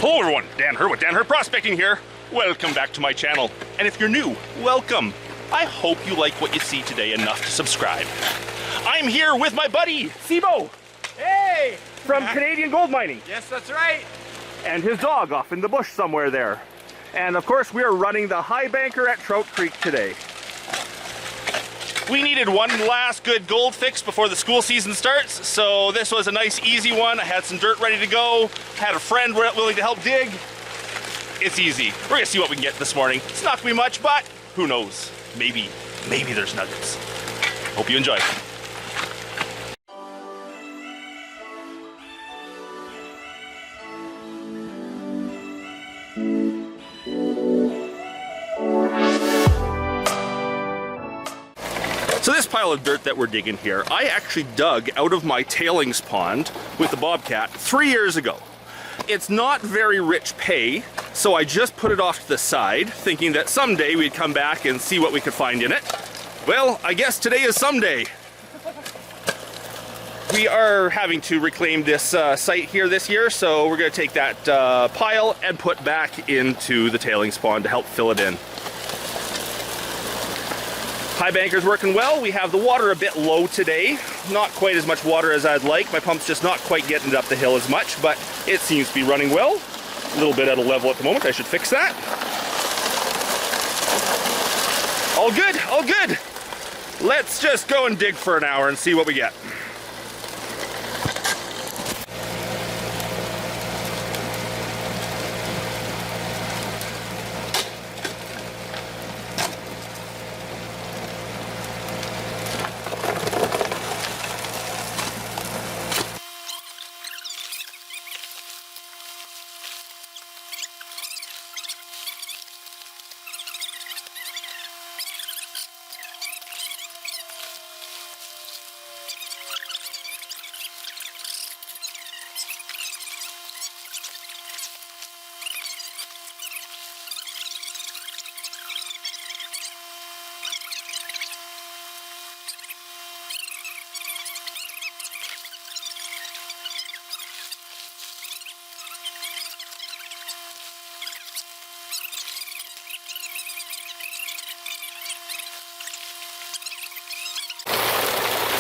Hello everyone, Dan Hur with Dan Hur Prospecting here. Welcome back to my channel. And if you're new, welcome. I hope you like what you see today enough to subscribe. I'm here with my buddy, Sebo. Hey! From Canadian Gold Mining. Yes, that's right. And his dog off in the bush somewhere there. And of course, we are running the Highbanker at Trout Creek today. We needed one last good gold fix before the school season starts, so this was a nice easy one. I had some dirt ready to go, had a friend willing to help dig. It's easy. We're gonna see what we can get this morning. It's not gonna be much, but who knows? Maybe there's nuggets. Hope you enjoy. So this pile of dirt that we're digging here, I actually dug out of my tailings pond with the Bobcat 3 years ago. It's not very rich pay, so I just put it off to the side, thinking that someday we'd come back and see what we could find in it. Well, I guess today is someday. We are having to reclaim this site here this year, so we're going to take that pile and put back into the tailings pond to help fill it in. Highbanker's working well. We have the water a bit low today. Not quite as much water as I'd like. My pump's just not quite getting it up the hill as much, but it seems to be running well. A little bit out of level at the moment. I should fix that. All good, all good. Let's just go and dig for an hour and see what we get.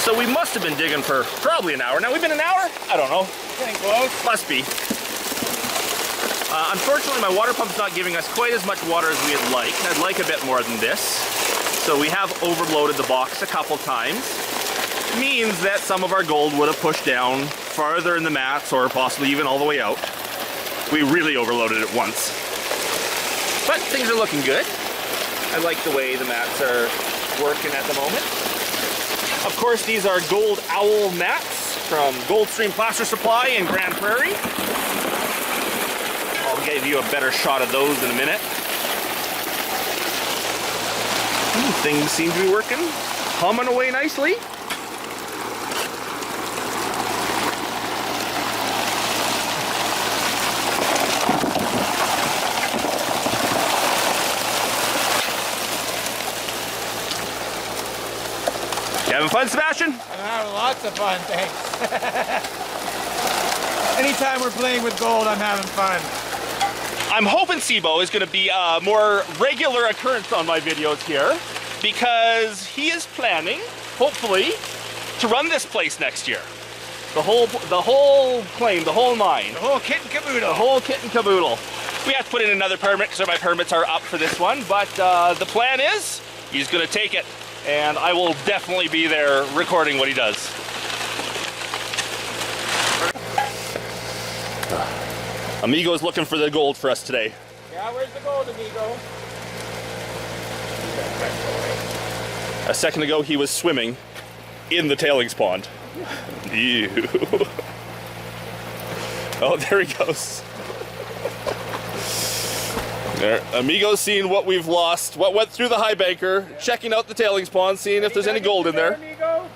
So we must have been digging for probably an hour. Now, we've been an hour? I don't know. Getting close. Must be. Unfortunately, my water pump's not giving us quite as much water as we'd like. I'd like a bit more than this. So we have overloaded the box a couple times. Means that some of our gold would have pushed down farther in the mats or possibly even all the way out. We really overloaded it once. But things are looking good. I like the way the mats are working at the moment. Of course, these are Gold Owl mats from Goldstream Plaster Supply in Grand Prairie. I'll give you a better shot of those in a minute. Things seem to be working, humming away nicely. You having fun, Sebastian? I'm having lots of fun, thanks. Anytime we're playing with gold, I'm having fun. I'm hoping Sebo is going to be a more regular occurrence on my videos here because he is planning, hopefully, to run this place next year. The whole claim, the whole mine. The whole kit and caboodle. The whole kit and caboodle. We have to put in another permit because my permits are up for this one, but the plan is he's going to take it. And I will definitely be there recording what he does. Amigo's looking for the gold for us today. Yeah, where's the gold, amigo? A second ago, he was swimming in the tailings pond. Ew. Oh, there he goes. There. Amigo's seeing what we've lost, what went through the Highbanker, checking out the tailings pond, seeing if there's any gold in there. Amigo?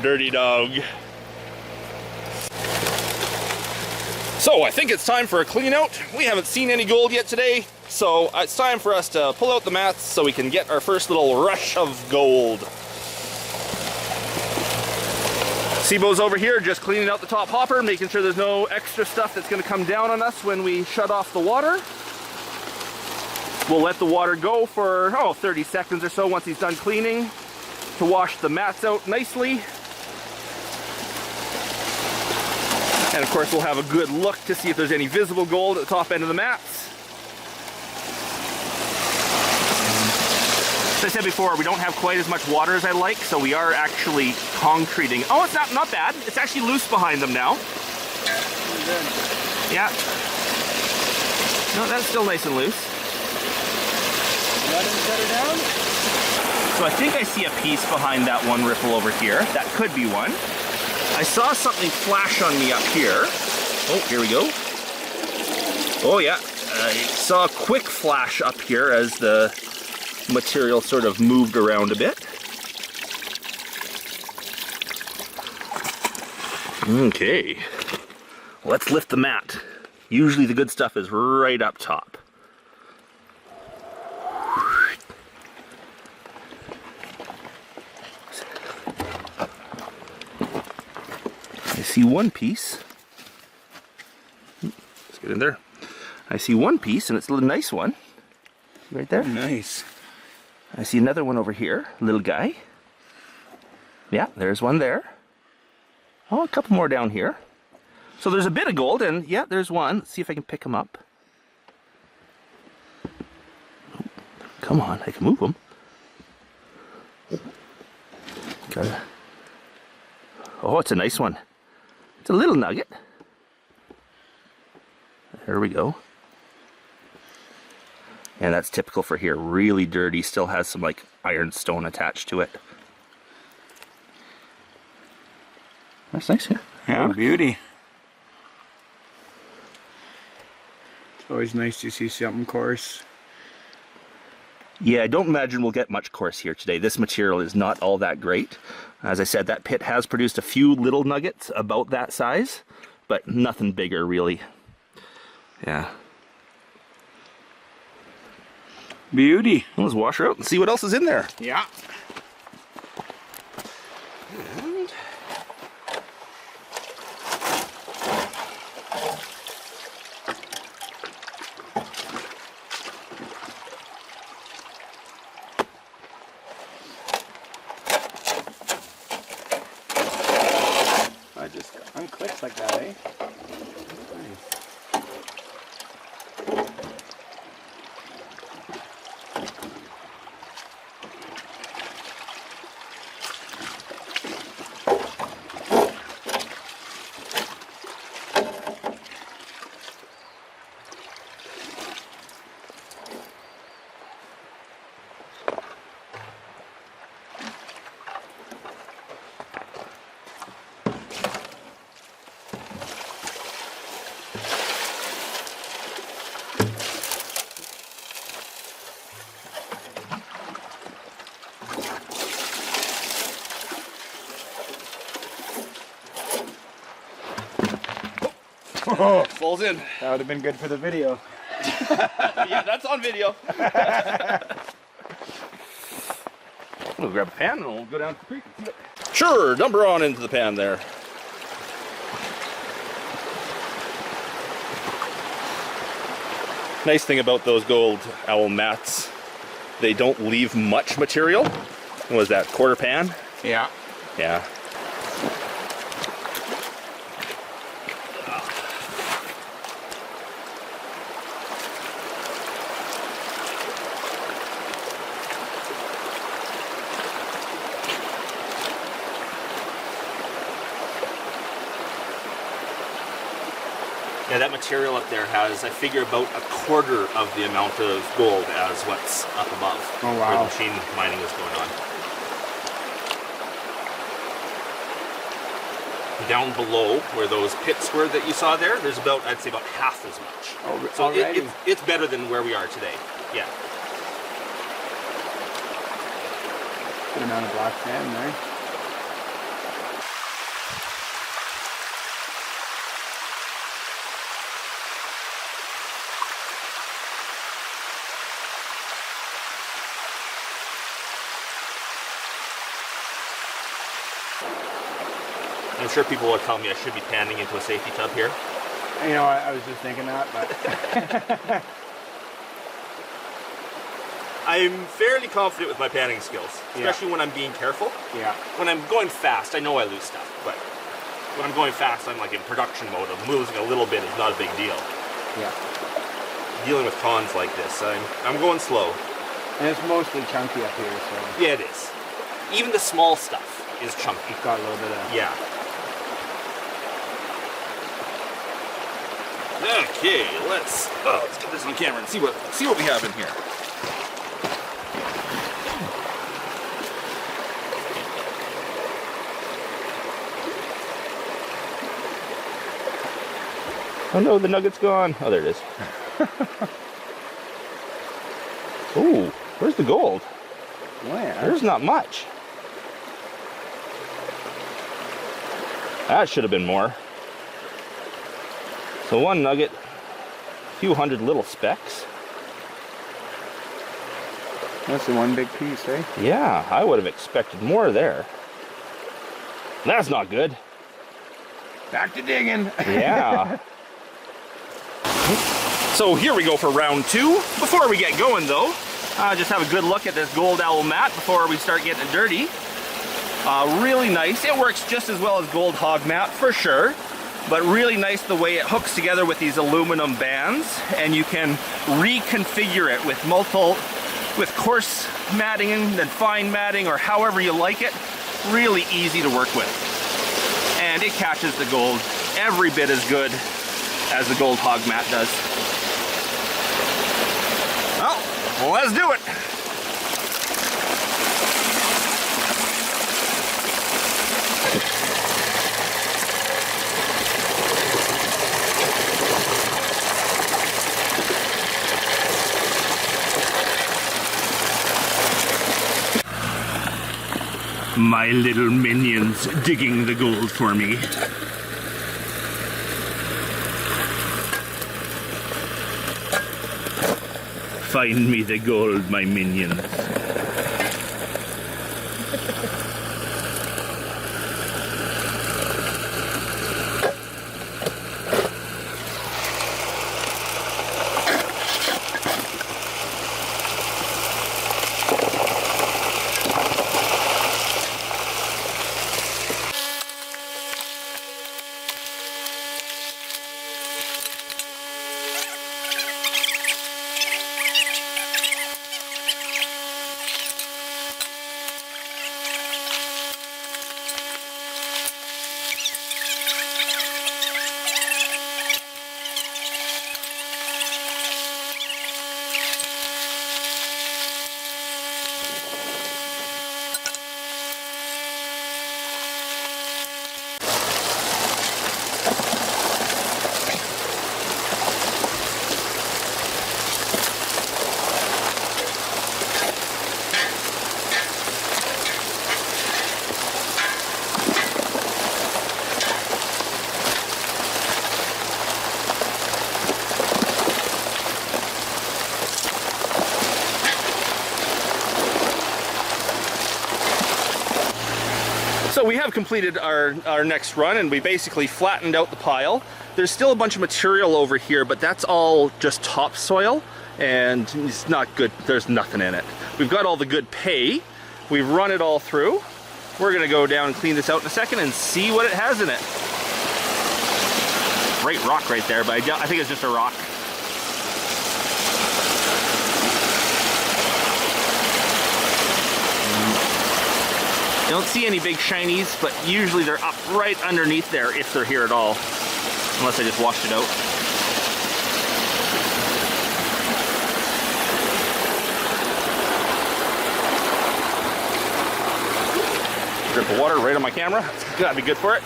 Dirty dog. So I think it's time for a clean out. We haven't seen any gold yet today, so it's time for us to pull out the mats so we can get our first little rush of gold. Sebo's over here just cleaning out the top hopper, making sure there's no extra stuff that's going to come down on us when we shut off the water. We'll let the water go for 30 seconds or so once he's done cleaning to wash the mats out nicely. And of course we'll have a good look to see if there's any visible gold at the top end of the mats. As I said before, we don't have quite as much water as I like, so we are actually concreting. Oh, it's not bad. It's actually loose behind them now. Yeah. No, that's still nice and loose. Let him set her down. So I think I see a piece behind that one ripple over here. That could be one. I saw something flash on me up here. Oh, here we go. Oh yeah, I saw a quick flash up here as the material sort of moved around a bit. Okay, let's lift the mat. Usually the good stuff is right up top. I see one piece. Let's get in there. I see one piece and it's a nice one. Right there. Nice. I see another one over here, little guy. Yeah, there's one there. Oh, a couple more down here. So there's a bit of gold, and yeah, there's one. Let's see if I can pick him up. Oh, come on, I can move him. Gotta... Oh, it's a nice one. It's a little nugget. There we go. And that's typical for here. Really dirty, still has some like ironstone attached to it. That's nice, yeah. Yeah, beauty. It's always nice to see something coarse. Yeah, I don't imagine we'll get much coarse here today. This material is not all that great. As I said, that pit has produced a few little nuggets about that size, but nothing bigger really. Yeah. Beauty. Let's wash her out and see what else is in there. Yeah. And I just unclips like that, eh? oh, falls in. That would have been good for the video. Yeah, that's on video. We'll grab a pan and we'll go down to the creek and see it. Sure, dump her on into the pan there. Nice thing about those gold owl mats, they don't leave much material. What was that, quarter pan? Yeah. Yeah. Yeah, that material up there has, I figure, about a quarter of the amount of gold as what's up above. Oh, wow. Where the machine mining is going on. Down below, where those pits were that you saw there, there's about, I'd say, about half as much. Oh, so already? it's better than where we are today. Yeah. Good amount of black sand there. I'm sure people will tell me I should be panning into a safety tub here. You know, I was just thinking that, but I'm fairly confident with my panning skills, especially when I'm being careful. yeah. When I'm going fast, I know I lose stuff, but when I'm going fast, I'm like in production mode. I'm losing a little bit is not a big deal. Yeah. Dealing with prawns like this, I'm going slow. And it's mostly chunky up here, so Yeah, it is. Even the small stuff is chunky. it's got a little bit of Yeah. Okay, let's get this on camera and see what we have in here. Oh no, the nugget's gone. Oh, there it is. Ooh, where's the gold? Where? There's not much. That should have been more. So one nugget, a few hundred little specks. That's the one big piece, eh? Yeah, I would have expected more there. That's not good. Back to digging. Yeah. So here we go for round 2. Before we get going though, just have a good look at this gold owl mat before we start getting it dirty. Really nice. It works just as well as gold hog mat for sure, but really nice the way it hooks together with these aluminum bands, and you can reconfigure it with coarse matting and fine matting, or however you like it. Really easy to work with, and it catches the gold every bit as good as the gold hog mat does. Well, let's do it. My little minions digging the gold for me. Find me the gold, my minions. So we have completed our next run, and we basically flattened out the pile. There's still a bunch of material over here, but that's all just topsoil, and it's not good. There's nothing in it. We've got all the good pay. We've run it all through. We're gonna go down and clean this out in a second and see what it has in it. Great rock right there, but I think it's just a rock. You don't see any big shinies, but usually they're up right underneath there if they're here at all. Unless I just washed it out. Drip of water right on my camera. That'd be good for it.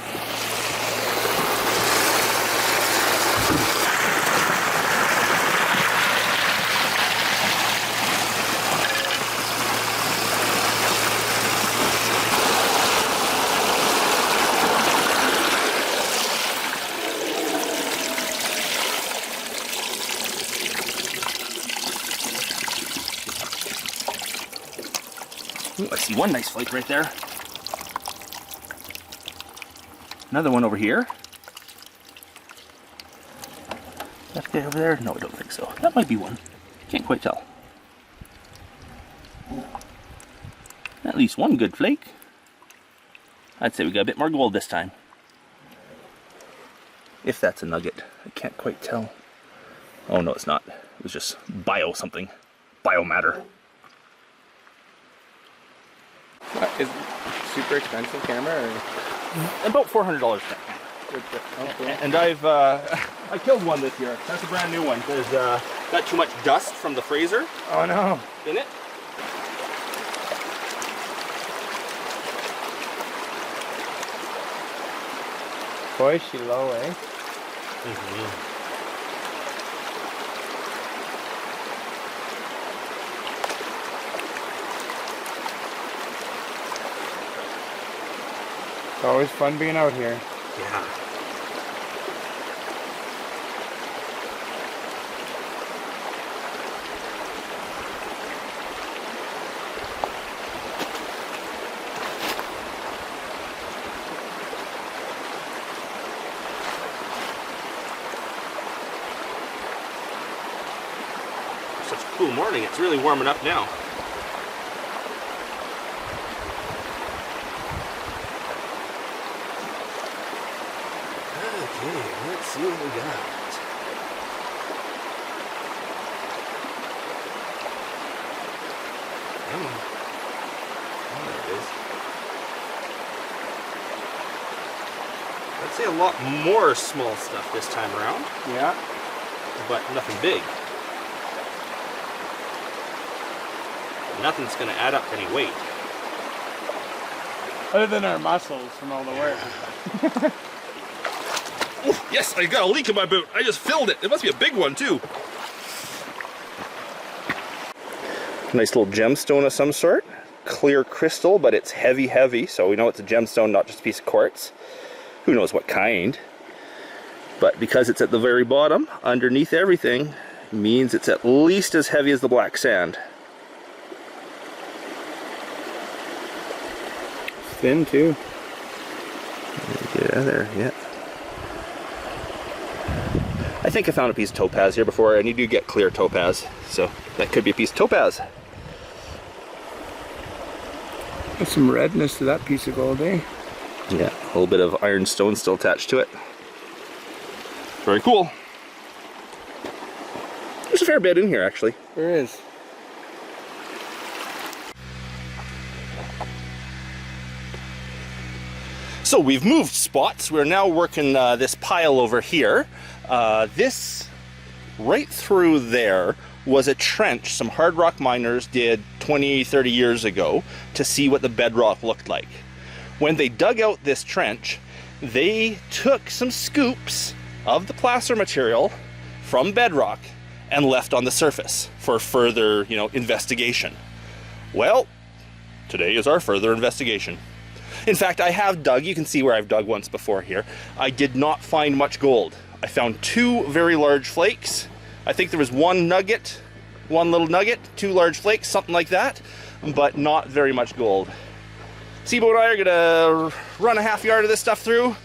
Ooh, I see one nice flake right there. Another one over here. That guy over there? No, I don't think so. That might be one. Can't quite tell. At least one good flake. I'd say we got a bit more gold this time. If that's a nugget. I can't quite tell. Oh no, it's not. It was just bio something. Biomatter. Is it super expensive camera? Or? About $400. And I killed one this year. That's a brand new one. There's got too much dust from the Fraser. Oh no. In it. Boy, is she low, eh? Mm-hmm. It's always fun being out here. Yeah. Such a cool morning. It's really warming up now. Okay, let's see what we got. Come on. Oh, there it is. I'd say a lot more small stuff this time around. Yeah. But nothing big. Nothing's going to add up to any weight. Other than our muscles from all the work. Ooh, yes, I got a leak in my boot. I just filled it. It must be a big one too. Nice little gemstone of some sort. Clear crystal, but it's heavy, so we know it's a gemstone, not just a piece of quartz. Who knows what kind. But because it's at the very bottom, underneath everything, means it's at least as heavy as the black sand. Thin too. Get out of there, yeah. I think I found a piece of topaz here before, and you do get clear topaz, so that could be a piece of topaz. There's some redness to that piece of gold, eh? Yeah, a little bit of ironstone still attached to it. Very cool. There's a fair bit in here, actually. There is. So we've moved spots. We're now working this pile over here. This right through there was a trench some hard rock miners did 20, 30 years ago to see what the bedrock looked like. When they dug out this trench, they took some scoops of the placer material from bedrock and left on the surface for further, investigation. Well, today is our further investigation. In fact, I have dug, you can see where I've dug once before here. I did not find much gold. I found two very large flakes. I think there was one nugget, one little nugget, two large flakes, something like that, but not very much gold. Sebo and I are gonna run a half yard of this stuff through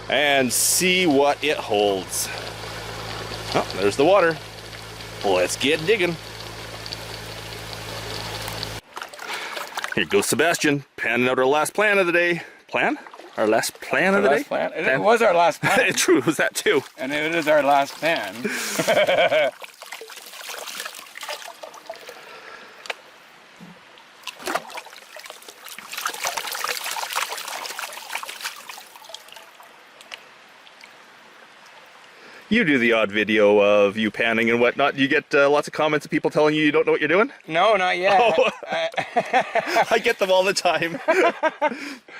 and see what it holds. Oh, there's the water. Let's get digging. Here goes Sebastian, panning out our last plan of the day. Plan? Our last plan of the day? Plan? It was our last plan. It's true, it was that too. And it is our last plan. You do the odd video of you panning and whatnot. You get lots of comments of people telling you don't know what you're doing? No, not yet. Oh. I get them all the time.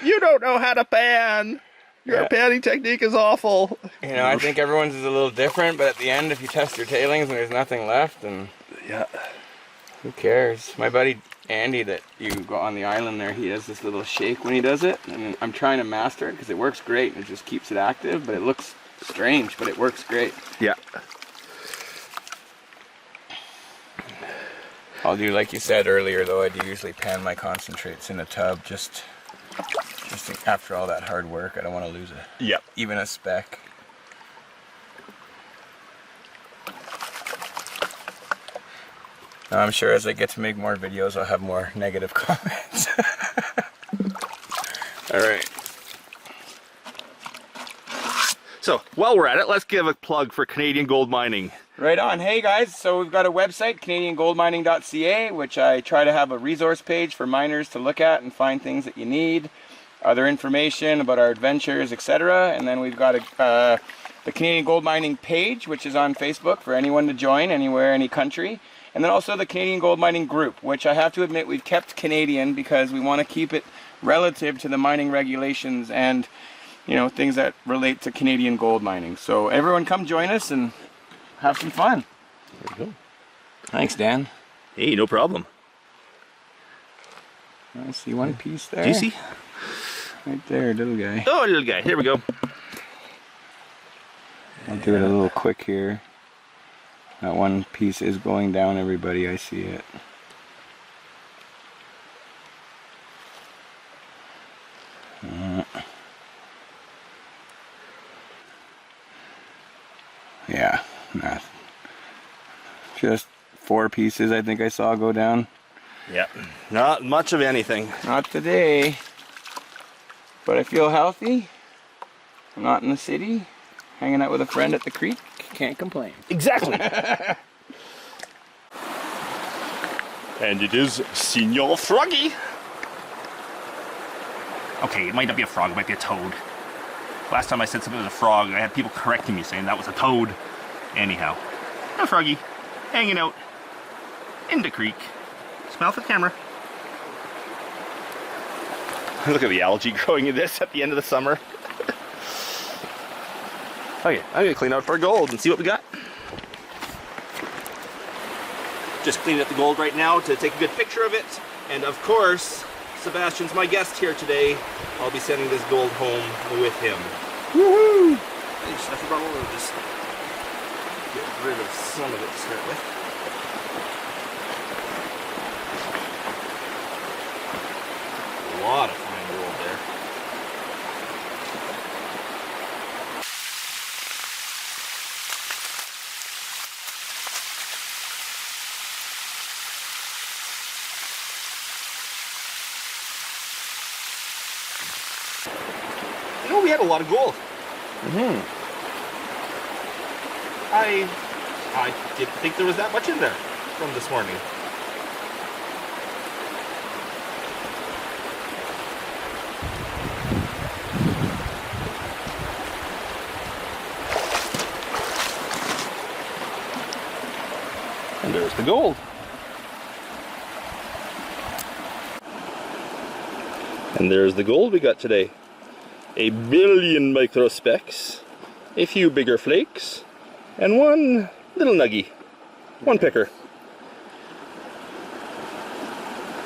You don't know how to pan. Your panning technique is awful. I think everyone's is a little different, but at the end, if you test your tailings and there's nothing left, then who cares? My buddy Andy that you go on the island there, he does this little shake when he does it, and I'm trying to master it because it works great. It just keeps it active, but it looks strange, but it works great. Yeah. I'll do like you said earlier though, I do usually pan my concentrates in a tub, just Just think, after all that hard work, I don't want to lose even a speck. I'm sure as I get to make more videos, I'll have more negative comments. All right. So while we're at it, let's give a plug for Canadian gold mining. Right on. Hey guys, so we've got a website, CanadianGoldMining.ca, which I try to have a resource page for miners to look at and find things that you need, other information about our adventures, etc. And then we've got the Canadian Gold Mining page, which is on Facebook for anyone to join, anywhere, any country. And then also the Canadian Gold Mining group, which I have to admit we've kept Canadian because we want to keep it relative to the mining regulations and, you know, things that relate to Canadian gold mining. So everyone come join us and have some fun. There you go. Thanks, Dan. Hey, no problem. I see one piece there. Do you see? Right there, little guy. Oh, little guy. Here we go. I'll do it a little quick here. That one piece is going down, everybody. I see it. Yeah, nah. Just 4 pieces I think I saw go down. Yeah, not much of anything. Not today. But I feel healthy. I'm not in the city. Hanging out with a friend at the creek. Can't complain. Exactly. And it is Senor Froggy. Okay, it might not be a frog, it might be a toad. Last time I said something was a frog, I had people correcting me saying that was a toad. Anyhow, a froggy hanging out in the creek. Smile for the camera. Look at the algae growing in this at the end of the summer. Okay, I'm gonna clean out for gold and see what we got. Just cleaning up the gold right now to take a good picture of it. And of course, Sebastian's my guest here today. I'll be sending this gold home with him. Woohoo! I forgot what we'll just get rid of some of it to start with. A lot of fine gold there. You know, we had a lot of gold. I didn't think there was that much in there from this morning. And there's the gold. And there's the gold we got today. 1 billion microspecks, a few bigger flakes, and one little nuggy. One picker.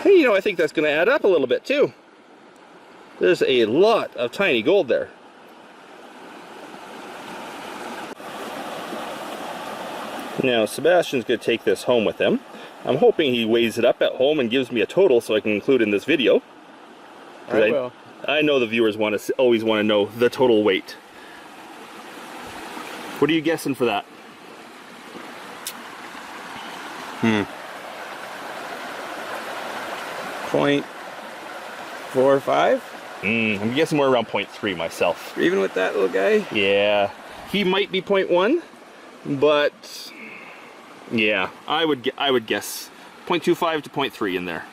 Hey, you know, I think that's going to add up a little bit too. There's a lot of tiny gold there. Now, Sebastian's going to take this home with him. I'm hoping he weighs it up at home and gives me a total so I can include in this video. I will. I know the viewers always want to know the total weight. What are you guessing for that? 0.45? I'm guessing more around 0.3 myself. Even with that little guy? Yeah. He might be 0.1, but yeah, I would guess 0.25 to 0.3 in there.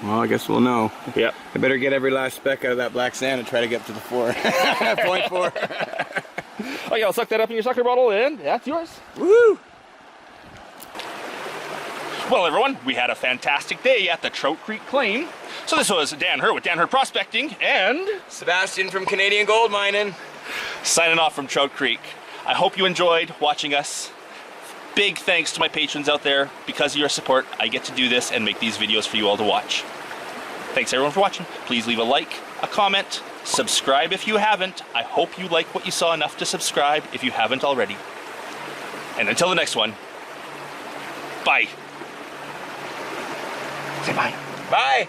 Well, I guess we'll know. Yep. I better get every last speck out of that black sand and try to get up to the 4. 0.4. Okay, I'll suck that up in your sucker bottle and that's yours. Woo! Well, everyone, we had a fantastic day at the Trout Creek Claim. So this was Dan Hurt with Dan Hurt Prospecting and Sebastian from Canadian Gold Mining. Signing off from Trout Creek. I hope you enjoyed watching us. Big thanks to my patrons out there. Because of your support, I get to do this and make these videos for you all to watch. Thanks everyone for watching. Please leave a like, a comment, subscribe if you haven't. I hope you like what you saw enough to subscribe if you haven't already. And until the next one, bye. Say bye. Bye!